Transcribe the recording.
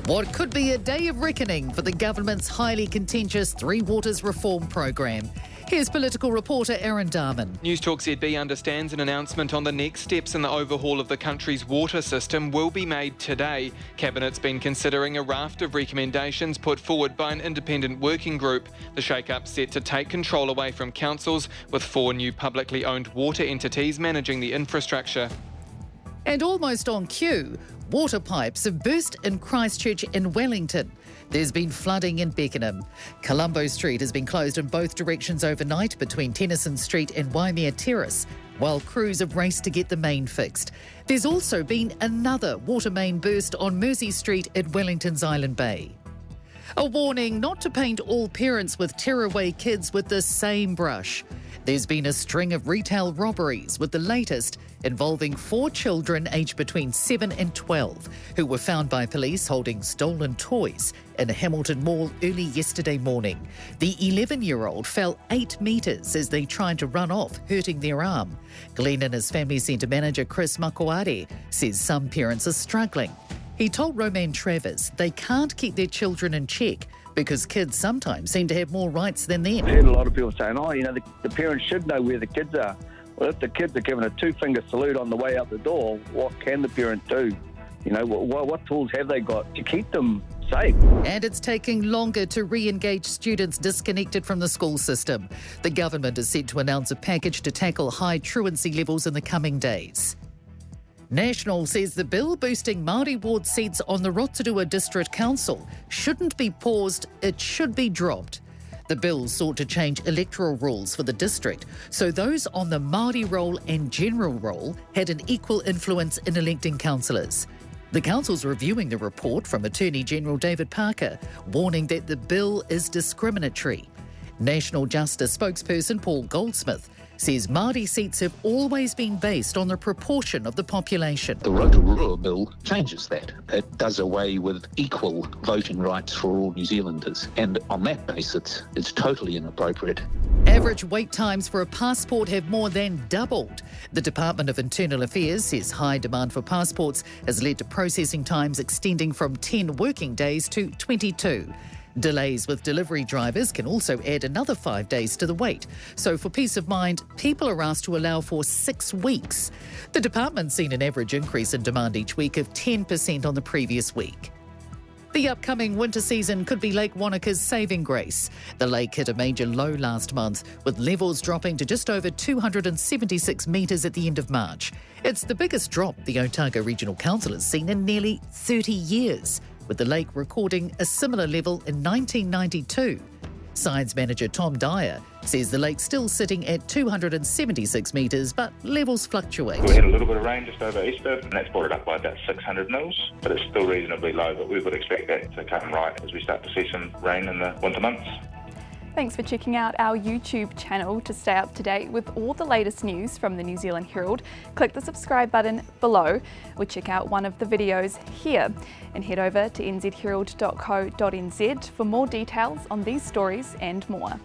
What could be a day of reckoning for the government's highly contentious Three Waters reform program. Here's political reporter Aaron Darman. News Talk ZB understands an announcement on the next steps in the overhaul of the country's water system will be made today. Cabinet's been considering a raft of recommendations put forward by an independent working group. The shake-up set to take control away from councils, with 4 new publicly owned water entities managing the infrastructure. And almost on cue, water pipes have burst in Christchurch in Wellington. There's been flooding in Beckenham. Colombo Street has been closed in both directions overnight between Tennyson Street and Waimea Terrace, while crews have raced to get the main fixed. There's also been another water main burst on Mersey Street at Wellington's Island Bay. A warning not to paint all parents with tearaway kids with the same brush. There's been a string of retail robberies, with the latest involving 4 children aged between 7 and 12 who were found by police holding stolen toys in a Hamilton mall early yesterday morning. The 11-year-old fell 8 metres as they tried to run off, hurting their arm. Glenn and his family centre manager Chris Makoare says some parents are struggling. He told Roman Travers they can't keep their children in check because kids sometimes seem to have more rights than them. I've heard a lot of people saying, the parents should know where the kids are. Well, if the kids are given a 2-finger salute on the way out the door, what can the parent do? What tools have they got to keep them safe? And it's taking longer to re-engage students disconnected from the school system. The government is set to announce a package to tackle high truancy levels in the coming days. National says the bill boosting Māori ward seats on the Rotorua District Council shouldn't be paused, it should be dropped. The bill sought to change electoral rules for the district, so those on the Māori roll and general roll had an equal influence in electing councillors. The council's reviewing the report from Attorney General David Parker, warning that the bill is discriminatory. National Justice spokesperson Paul Goldsmith says Māori seats have always been based on the proportion of the population. The Rotorua bill changes that. It does away with equal voting rights for all New Zealanders, and on that basis, it's totally inappropriate. Average wait times for a passport have more than doubled. The Department of Internal Affairs says high demand for passports has led to processing times extending from 10 working days to 22. Delays with delivery drivers can also add another 5 days to the wait. So for peace of mind, people are asked to allow for 6 weeks. The department's seen an average increase in demand each week of 10% on the previous week. The upcoming winter season could be Lake Wanaka's saving grace. The lake hit a major low last month, with levels dropping to just over 276 metres at the end of March. It's the biggest drop the Otago Regional Council has seen in nearly 30 years, with the lake recording a similar level in 1992. Science manager Tom Dyer says the lake's still sitting at 276 metres, but levels fluctuate. We had a little bit of rain just over Easter, and that's brought it up by about 600 mils, but it's still reasonably low, but we would expect that to come right as we start to see some rain in the winter months. Thanks for checking out our YouTube channel to stay up to date with all the latest news from the New Zealand Herald. Click the subscribe button below or check out one of the videos here, and head over to nzherald.co.nz for more details on these stories and more.